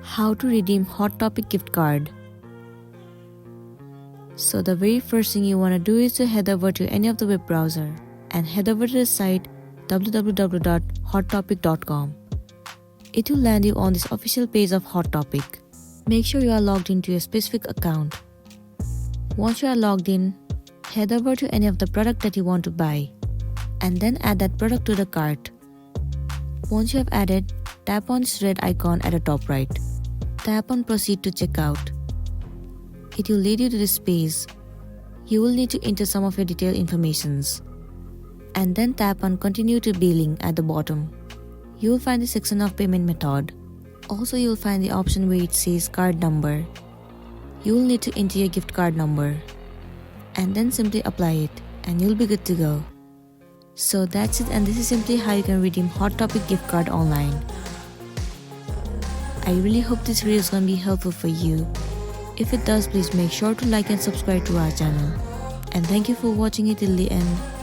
How to redeem Hot Topic gift card. So the very first thing you want to do is to head over to any of the web browser and head over to the site www.hottopic.com. It will land you on this official page of Hot Topic. Make sure you are logged into a specific account. Once you are logged in, head over to any of the product that you want to buy and then add that product to the cart. Once you have added, tap on this red icon at the top right. Tap on Proceed to checkout. It will lead you to this page. You will need to enter some of your detailed informations and then tap on Continue to Billing at the bottom. You will find the section of payment method. Also, you will find the option where it says card number. You will need to enter your gift card number and then simply apply it and you'll be good to go. So that's it, and this is simply how you can redeem Hot Topic gift card online. I really hope this video is going to be helpful for you. If it does, please make sure to like and subscribe to our channel. And thank you for watching it till the end.